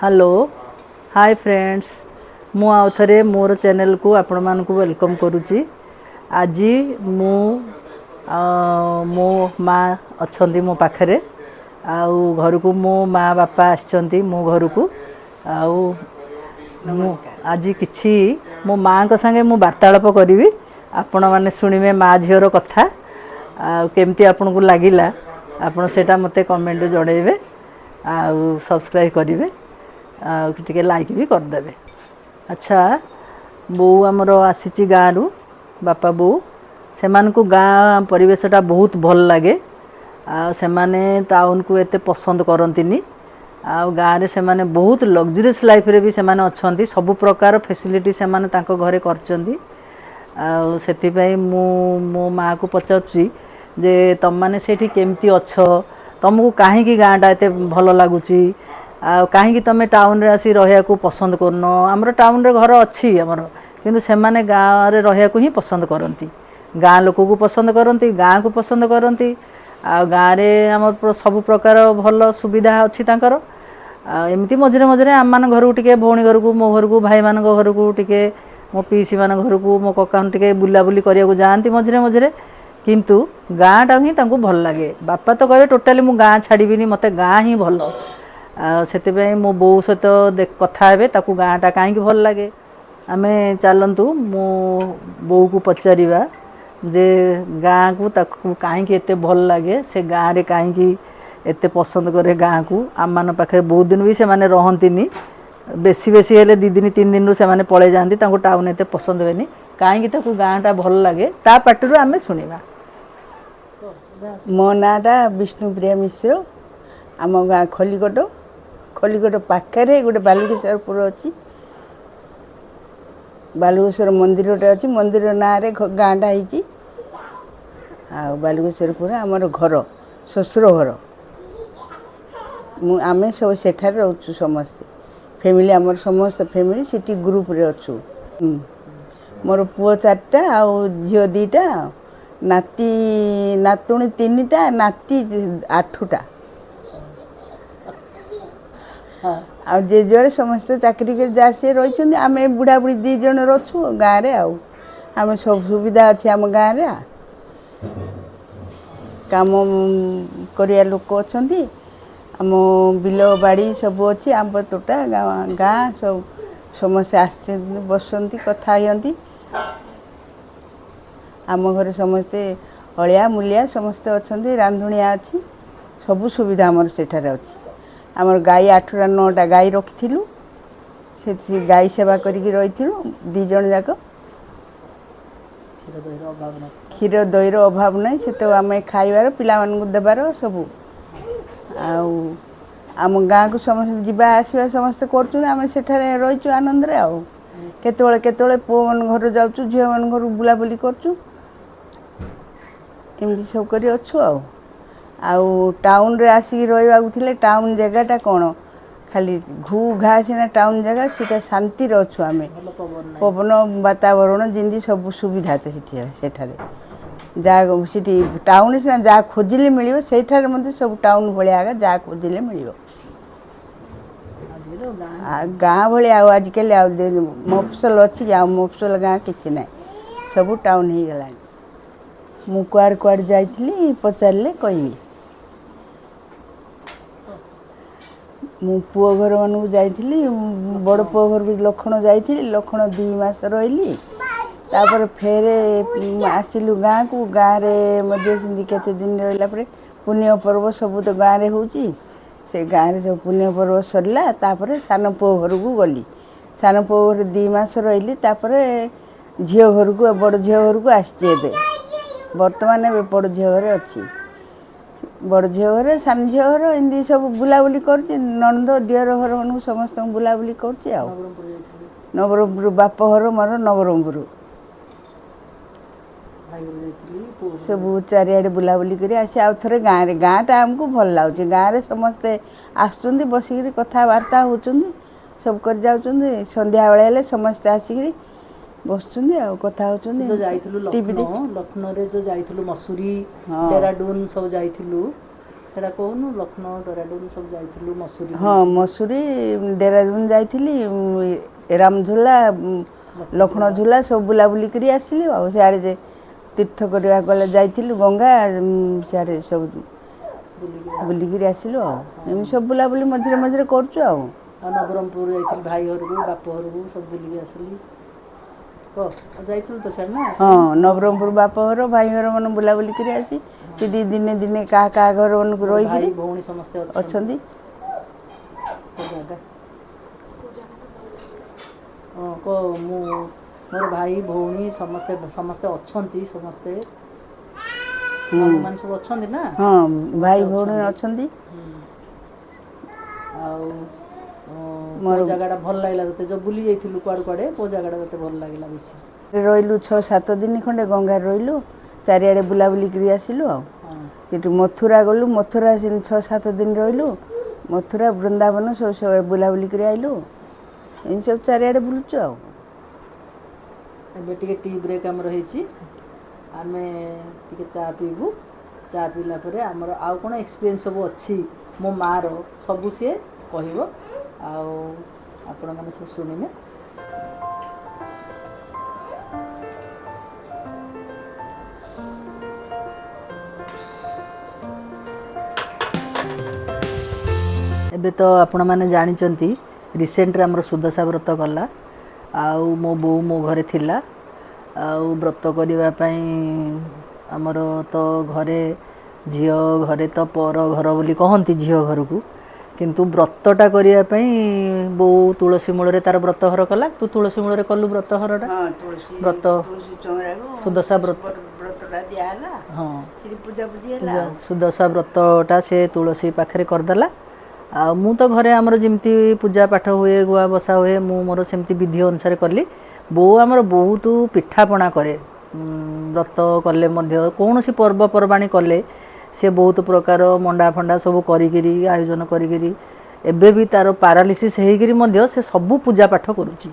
Hello hi friends मु आउ थे मोर चैनल को आपण मान को वेलकम करुच्ची। आज मु मो माँ अच्छा मो पाखे आउ घर को मो माँ बापा आसचंती मो घर को आउ आज किछि मो माँ को संगे मु वार्तालाप करी आपण मैंने शुणवे माँ झीर कथा केमती आपन को लगिला आपण सेटा मते कमेंट जणेबे आउ सब्सक्राइब करेंगे टे लाइक भी करदे। अच्छा बो आमर आसी गाँव बापा बो से गाँ परिवेशटा बहुत भल लगे से टाउन को एते पसंद करंतिनी गाँव रे से बहुत लग्जरीस लाइफ रे भी से अच्छा सबु प्रकार फैसिलिटी से घरे करचंती से मो माँ को पचारुची जे तुम मैंने सेठी केमती अच्छ तुमको कहीं गाँटा एत भल लगुच कहीं तुम टाउन रे आसी रहा पसंद करन आमर टाउन रे घर अच्छी आमर किंतु से माने गाँव रे रहा ही पसंद करती गाँ लोक को पसंद करती गाँ को पसंद करती गाँव रे आम सब प्रकार भल सुविधा अच्छी तांकर एमती मझे मझे आम मान घर को टिके भौणी घर को मो घर को भाई मान घर को टिके मो पीसी मान घर को मो कका टिके बुलाबुली करने जाती मझे मझे किंतु गाँटा ही भल लगे बापा तो कहे टोटाली मु गाँ छाड़बी मत गाँ ही भल से मो बो सहित कथा हे ताकू गाँटा कहीं भल लगे आम चलतु मो बो को पचारा जे गाँ को ताकू कहीं एत भल लगे से गाँव रे कहीं एत पसंद करे गाँ को आम मान पाखे बहुत दिन भी से माने रहंतिनी बेसी बेसी हेले 2 दिन 3 दिन से माने पळे जांती तांको टाउन एत पसंद हेनी कहीं ताकू गाँटा भल लगे ता पाटरू आम शुणा। मो नाटा विष्णुप्रिया मिश्र आम गाँ खलिकोट पाखे गोटे बालुकेश्वरपुर अच्छी बालुकेश्वर मंदिर अच्छी मंदिर ना रे गाँटा होती बालुकेश्वरपुर आमर घर शशुर घर आम सब सेठार रोचु समस्ते फैमिली आमर समस्त फैमिली सिटी ग्रुप रे अच्छु मोर पुओ 4टा आउ झियो 2टा नाती नातुणी 3टा नाती 8टा आ जे जोड़े समस्त चाकरी के जा सी रही आम बुढ़ा बुढ़ी 2 जन रचु गाँव रे आम सब सुविधा अच्छे आम गाँव रे काम करिया लोक अच्छा आम बिल बाड़ी सब अच्छी आंब तोटा गाँ सब समस्ते आस बसती कथा हती आम घर समस्ते अलिया मूलिया समस्ते अच्छा रांधुनिया अच्छी सब सुविधा आमर सेठारे अच्छी आमर गाई 8टा 9टा गाई रखिलु से गाई सेवा करी रही 2 जन जाक क्षीर दईर अभाव ना से तो आम खाइबार पिला देवार सब आम गाँ को समस्त जीवा आसवा समस्ते कर रही आनंद रे केतले पुओ मन घर जाऊँ झील मन घर बुलाबुली करचु एमती सब कर टाउन रे आसिक रही टाउन जगहटा कौन खाली घू घा सीना टाउन जगह सीटा शांति अच्छु आम पवन वातावरण जिंदी सब सुविधा सेठारे जहाँ सीटी टाउन सीना जहाँ खोजिले मिल से मत सब टाउन भाया जहाँ खोजिले मिल गाँ भाया आजिकल मफसल अच्छी मफसल गाँ किसी ना सब टाउन हो गला मु कुआड़ कुआड़ जाइली पचारे कहि मु पुओ घर मानू जाइली बड़ पुओ घर भी लखन जाइली लखन 2 मास रही तापर फेरे आसिलु गाँ को गाँव रे मध्य सिंधी केते दिन रहिला परे पुण्य पर्व सब तो गाँव रे होची से गाँव रे जो पुण्य पर्व सरला तापर सान पुओ घर को गली सान पुओ घर 2 मास रही तापर झील घर को बड़ झील घर को आसचे बर्तमान ए बड़ झील घर अच्छी बड़ झील घर सान झील घर एमती सब बुलाबुली कर नंद दियर घर मन समस्त बुलाबुली कर नवरंगपुर बाप घर मोर नवरंगपुर सब चारिआडे बुलाबुली कर आसी आउ थे गाँव गाँटा आमको भल लगे गाँव में समस्ते आसुँच बसिक कथबार्ता होती सब कर जाऊँ संध्या बेले समस्ते आसिक बसुँच कथा होती लखनऊ रे जो जाइलु मसूरी डेराडून सब जाइलु ସେଟା କହୁନୁ ଲକ୍ଷ୍ନୌ ଡେରାଡୁନ ସବୁ ଯାଇଥିଲୁ ମସୁରୀ ହଁ ମସୁରୀ ଡେରାଡୁନ ଯାଇଥିଲି ରାମଝୁଲା ଲକ୍ଷ୍ମଣ ଝୁଲା ସବୁ ବୁଲାବୁଲି କରି ଆସିଲି ଆଉ ସିଆଡ଼େ ତୀର୍ଥ କରିବାକୁ ଗଲେ ଯାଇଥିଲୁ ଗଙ୍ଗା ସିଆଡ଼େ ସବୁ ବୁଲିକିରି ଆସିଲୁ ଆଉ ଏମିତି ସବୁ ବୁଲାବୁଲି ମଝିରେ ମଝିରେ କରୁଛୁ ଆଉ ନବରଙ୍ଗପୁର ଯାଇଥିଲି ଭାଇ ଘରକୁ ବାପ ଘରକୁ ସବୁ ବୁଲିକି ଆସିଲି ଯାଇଥିଲୁ ତ ସିଆଡ଼େ ନା ହଁ ନବରଙ୍ଗପୁର ବାପ ଘର ଭାଇ ଘର ମାନେ ବୁଲାବୁଲି କରି ଆସି ସେଠି ଦିନେ ଦିନେ କାହା ଘର ମାନଙ୍କୁ ରହିକିରି ଭାଇ ଭଉଣୀ ସମସ୍ତେ ଅଛନ୍ତି ହଁ ମୁଁ ମୋର ଭାଇ ଭଉଣୀ ସମସ୍ତେ ଅଛନ୍ତି ସମସ୍ତେ ମାମୁଁମାନେ ସବୁ ଅଛନ୍ତି ନା ହଁ ଭାଇ ସମସ୍ତେ ଭଉଣୀ ଅଛନ୍ତି ଆଉ ମୋର କେଉଁ ଜାଗାଟା ଭଲ ଲାଗିଲା ତୋତେ ଯେଉଁ ବୁଲି ଯାଇଥିଲୁ କୁଆଡ଼େ କେଉଁ ଜାଗାଟା ତୋତେ ଭଲ ଲାଗିଲା ବେଶୀ ରହିଲୁ 6-7 ଦିନ ଖଣ୍ଡେ ଗଙ୍ଗାରେ ରହିଲୁ ଚାରିଆଡ଼େ ବୁଲାବୁଲି କରି ଆସିଲୁ ଆଉ ସେଠୁ ମଥୁରା ଗଲୁ ମଥୁରା 6-7 ଦିନ ରହିଲୁ ମଥୁରା ବୃନ୍ଦାବନ ସବୁ ବୁଲାବୁଲି କରି ଆଇଲୁ ଏମିତି ସବୁ ଚାରିଆଡ଼େ ବୁଲୁଛୁ ଆଉ ଏବେ ଟିକେ ଟି ବ୍ରେକ୍ ଆମର ହେଇଛି ଆମେ ଟିକେ ଚା ପିଇବୁ ଚା ପିଇଲା ପରେ ଆମର ଆଉ କ'ଣ ଏକ୍ସପିରିଏନ୍ସ ସବୁ ଅଛି ମୋ ମାଆର ସବୁ ସିଏ କହିବ ଆଉ ଆପଣମାନେ ସବୁ ଶୁଣିବେ ଏବେ ତ ଆପଣମାନେ ଜାଣିଛନ୍ତି ରିସେଣ୍ଟରେ ଆମର ସୁଦଶା ବ୍ରତ ଗଲା ଆଉ ମୋ ବୋଉ ମୋ ଘରେ ଥିଲା ଆଉ ବ୍ରତ କରିବା ପାଇଁ ଆମର ତ ଘରେ ଝିଅ ଘରେ ତ ପର ଘର ବୋଲି କହନ୍ତି ଝିଅ ଘରକୁ କିନ୍ତୁ ବ୍ରତଟା କରିବା ପାଇଁ ବୋଉ ତୁଳସୀ ମୂଳରେ ତାର ବ୍ରତ ଘର କଲା ତୁ ତୁଳସୀ ମୂଳରେ କଲୁ ବ୍ରତ ଘରଟା ବ୍ରତ ସୁଦଶା ବ୍ରତଟା ଦିଆହେଲା ହଁ ପୂଜାପୂଜି ହେଲା ସୁଦଶା ବ୍ରତଟା ସେ ତୁଳସୀ ପାଖରେ କରିଦେଲା ଆଉ ମୁଁ ତ ଘରେ ଆମର ଯେମିତି ପୂଜା ପାଠ ହୁଏ ଗୁଆ ବସା ହୁଏ ମୁଁ ମୋର ସେମିତି ବିଧି ଅନୁସାରେ କଲି ବୋଉ ଆମର ବହୁତ ପିଠାପଣା କରେ ବ୍ରତ କଲେ ମଧ୍ୟ କୌଣସି ପର୍ବପର୍ବାଣି କଲେ ସେ ବହୁତ ପ୍ରକାର ମଣ୍ଡା ଫଣ୍ଡା ସବୁ କରିକିରି ଆୟୋଜନ କରିକିରି ଏବେ ବି ତା'ର ପାରାଲିସିସ୍ ହେଇକିରି ମଧ୍ୟ ସେ ସବୁ ପୂଜାପାଠ କରୁଛି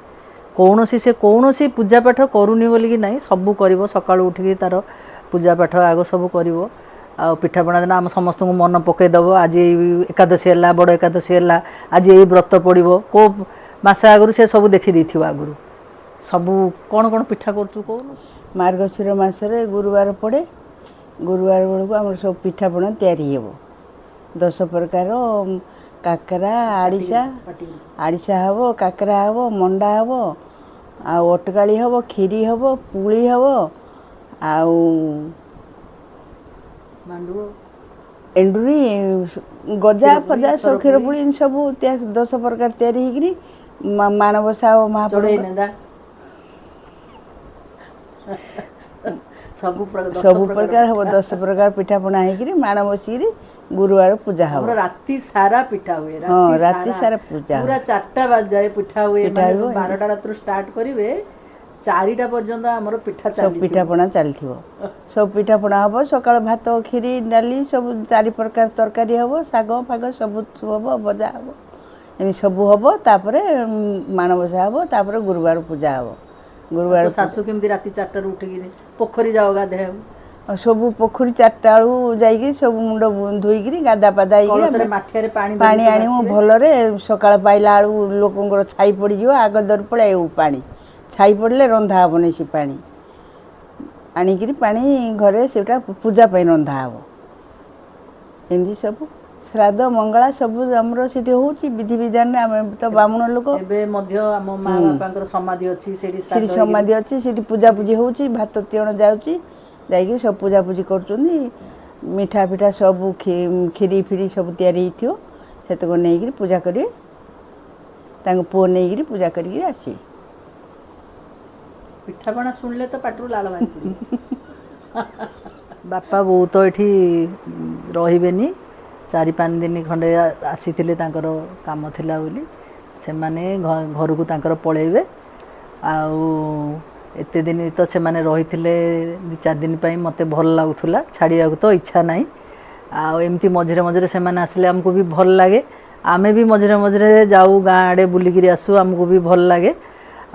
କୌଣସି ପୂଜାପାଠ କରୁନି ବୋଲିକି ନାହିଁ ସବୁ କରିବ ସକାଳୁ ଉଠିକି ତା'ର ପୂଜାପାଠ ଆଗ ସବୁ କରିବ ଆଉ ପିଠାପଣା ଦିନ ଆମ ସମସ୍ତଙ୍କୁ ମନ ପକାଇଦେବ ଆଜି ଏକାଦଶୀ ହେଲା ବଡ଼ ଏକାଦଶୀ ହେଲା ଆଜି ଏଇ ବ୍ରତ ପଡ଼ିବ କେଉଁ ମାସ ଆଗରୁ ସେ ସବୁ ଦେଖିଦେଇଥିବ ଆଗରୁ ସବୁ କ'ଣ କ'ଣ ପିଠା କରୁଛୁ କହୁନୁ ମାର୍ଗଶିର ମାସରେ ଗୁରୁବାର ପଡ଼େ ଗୁରୁବାର ବେଳକୁ ଆମର ସବୁ ପିଠାପଣା ତିଆରି ହେବ 10 ପ୍ରକାର କାକରା ଆଡ଼ିସା ହେବ କାକରା ହେବ ମଣ୍ଡା ହେବ ଆଉ ଅଟକାଳି ହେବ କ୍ଷୀରି ହେବ ପୁଳି ହେବ ଆଉ ଏଣ୍ଡୁରି ଗଜା ଫଜା ସବୁ କ୍ଷୀର ପୁଳି ସବୁ 10 ପ୍ରକାର ତିଆରି ହେଇକିରି ମାଣବସା ହେବ ମହାପ୍ରଭୁ ସବୁ ପ୍ରକାର ହେବ 10 ପ୍ରକାର ପିଠାପଣା ହେଇକିରି ମାଣ ବସିକିରି ଗୁରୁବାର ପୂଜା ହେବ ରାତି ସାରା ପିଠା ହୁଏ ରାତି ସାରା ପୂଜା ପୁରା 4ଟା ବାଜାଏ ପିଠା ହୁଏ ମାନେ 12ଟା ରାତିରୁ ଷ୍ଟାର୍ଟ କରିବେ 4ଟା ପର୍ଯ୍ୟନ୍ତ ଆମର ସବୁ ପିଠାପଣା ଚାଲିଥିବ ସବୁ ପିଠାପଣା ହେବ ସକାଳ ଭାତ କ୍ଷୀରି ଡାଲି ସବୁ 4 ପ୍ରକାର ତରକାରୀ ହେବ ଶାଗ ଫାଗ ସବୁ ହେବ ଭଜା ହେବ ଏମିତି ସବୁ ହେବ ତାପରେ ମାଣବସା ହେବ ତାପରେ ଗୁରୁବାର ପୂଜା ହେବ ଗୁରୁବାର ଶାଶୁ କେମିତି ରାତି 4ଟାରୁ ଉଠିକିରି ପୋଖରୀ ଯାଅ ଗାଧେଇବାକୁ ସବୁ ପୋଖରୀ 4ଟା ବେଳୁ ଯାଇକି ସବୁ ମୁଣ୍ଡ ଧୋଇକିରି ଗାଧା ପାଧା ହେଇକିରି ପାଣି ଆଣିବୁ ଭଲରେ ସକାଳ ପାଇଲା ବେଳୁ ଲୋକଙ୍କର ଛାଇ ପଡ଼ିଯିବ ଆଗ ଦର ପଳାଇବୁ ପାଣି ଛାଇ ପଡ଼ିଲେ ରନ୍ଧା ହେବନି ସେ ପାଣି ଆଣିକିରି ପାଣି ଘରେ ସେଟା ପୂଜା ପାଇଁ ରନ୍ଧା ହେବ ଏମିତି ସବୁ ଶ୍ରାଦ୍ଧ ମଙ୍ଗଳା ସବୁ ଆମର ସେଠି ହେଉଛି ବିଧି ବିଧାନରେ ଆମେ ତ ବ୍ରାହ୍ମଣ ଲୋକ ଏବେ ମଧ୍ୟ ଆମ ମା ବାପାଙ୍କର ସମାଧି ଅଛି ସେଠି ସମାଧି ଅଛି ସେଠି ପୂଜାପୂଜି ହେଉଛି ଭାତ ତିଅଣ ଯାଉଛି ଯାଇକି ସବୁ ପୂଜାପୂଜି କରୁଛନ୍ତି ମିଠା ପିଠା ସବୁ କ୍ଷୀରି ଫିରି ସବୁ ତିଆରି ହେଇଥିବ ସେତକ ନେଇକିରି ପୂଜା କରିବେ ତାଙ୍କ ପୁଅ ନେଇକିରି ପୂଜା କରିକିରି ଆସିବେ ପିଠାପଣା ଶୁଣିଲେ ତ ପାଟିରୁ ଲାଳ ବାହାରି ବାପା ବୋଉ ତ ଏଠି ରହିବେନି 4-5 ଦିନ ଖଣ୍ଡେ ଆସିଥିଲେ ତାଙ୍କର କାମ ଥିଲା ବୋଲି ସେମାନେ ଘରକୁ ତାଙ୍କର ପଳେଇବେ ଆଉ ଏତେ ଦିନ ତ ସେମାନେ ରହିଥିଲେ 2-4 ଦିନ ପାଇଁ ମୋତେ ଭଲ ଲାଗୁଥିଲା ଛାଡ଼ିବାକୁ ତ ଇଚ୍ଛା ନାହିଁ ଆଉ ଏମିତି ମଝିରେ ମଝିରେ ସେମାନେ ଆସିଲେ ଆମକୁ ବି ଭଲ ଲାଗେ ଆମେ ବି ମଝିରେ ମଝିରେ ଯାଉ ଗାଁ ଆଡ଼େ ବୁଲିକିରି ଆସୁ ଆମକୁ ବି ଭଲ ଲାଗେ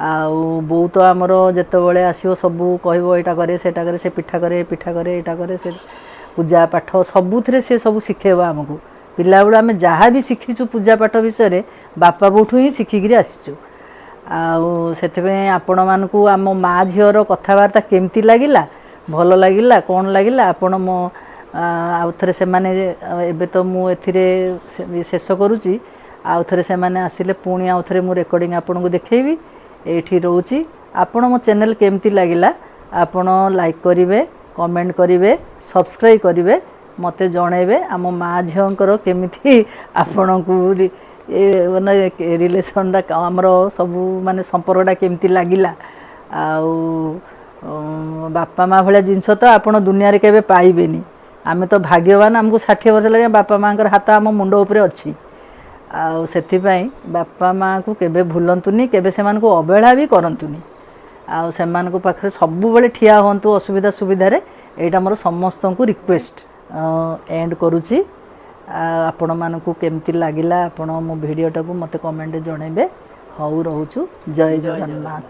ଆଉ ବୋଉ ତ ଆମର ଯେତେବେଳେ ଆସିବ ସବୁ କହିବ ଏଇଟା କରେ ସେଇଟା କରେ ସେ ପିଠା କରେ ଏଇଟା କରେ ସେ ପୂଜା ପାଠ ସବୁଥିରେ ସେ ସବୁ ଶିଖେଇବ ଆମକୁ। ପିଲାବେଳୁ ଆମେ ଯାହା ବି ଶିଖିଛୁ ପୂଜା ପାଠ ବିଷୟରେ ବାପା ବୋଉଠୁ ହିଁ ଶିଖିକିରି ଆସିଛୁ। ଆଉ ସେଥିପାଇଁ ଆପଣମାନଙ୍କୁ ଆମ ମା ଝିଅର କଥାବାର୍ତ୍ତା କେମିତି ଲାଗିଲା, ଭଲ ଲାଗିଲା କ'ଣ ଲାଗିଲା, ଆପଣ ମୋ ଆଉ ଥରେ ସେମାନେ ଏବେ ତ ମୁଁ ଏଥିରେ ଶେଷ କରୁଛି। ଆଉ ଥରେ ସେମାନେ ଆସିଲେ ପୁଣି ଆଉ ଥରେ ମୁଁ ରେକର୍ଡ଼ିଂ ଆପଣଙ୍କୁ ଦେଖେଇବି। ଏଇଠି ରହୁଛି। ଆପଣ ମୋ ଚ୍ୟାନେଲ୍ କେମିତି ଲାଗିଲା ଆପଣ ଲାଇକ୍ କରିବେ, କମେଣ୍ଟ କରିବେ, ସବସ୍କ୍ରାଇବ୍ କରିବେ, ମୋତେ ଜଣାଇବେ। ଆମ ମା ଝିଅଙ୍କର କେମିତି ଆପଣଙ୍କୁ ମାନେ ରିଲେସନ୍ଟା ଆମର ସବୁ ମାନେ ସମ୍ପର୍କଟା କେମିତି ଲାଗିଲା। ଆଉ ବାପା ମା ଭଳିଆ ଜିନିଷ ତ ଆପଣ ଦୁନିଆରେ କେବେ ପାଇବେନି। ଆମେ ତ ଭାଗ୍ୟବାନ, ଆମକୁ 60 ବର୍ଷ ଲାଗେ ବାପା ମାଆଙ୍କର ହାତ ଆମ ମୁଣ୍ଡ ଉପରେ ଅଛି। ଆଉ ସେଥିପାଇଁ ବାପା ମାଆଙ୍କୁ କେବେ ଭୁଲନ୍ତୁନି, କେବେ ସେମାନଙ୍କୁ ଅବହେଳା ବି କରନ୍ତୁନି। ଆଉ ସେମାନଙ୍କ ପାଖରେ ସବୁବେଳେ ଠିଆ ହୁଅନ୍ତୁ ଅସୁବିଧା ସୁବିଧାରେ। ଏଇଟା ମୋର ସମସ୍ତଙ୍କୁ ରିକ୍ୱେଷ୍ଟ। ଏଣ୍ଡ କରୁଛି। ଆପଣମାନଙ୍କୁ କେମିତି ଲାଗିଲା ଆପଣ ମୋ ଭିଡ଼ିଓଟାକୁ ମୋତେ କମେଣ୍ଟରେ ଜଣାଇବେ। ହଉ ରହୁଛୁ। ଜୟ ଜଗନ୍ନାଥ।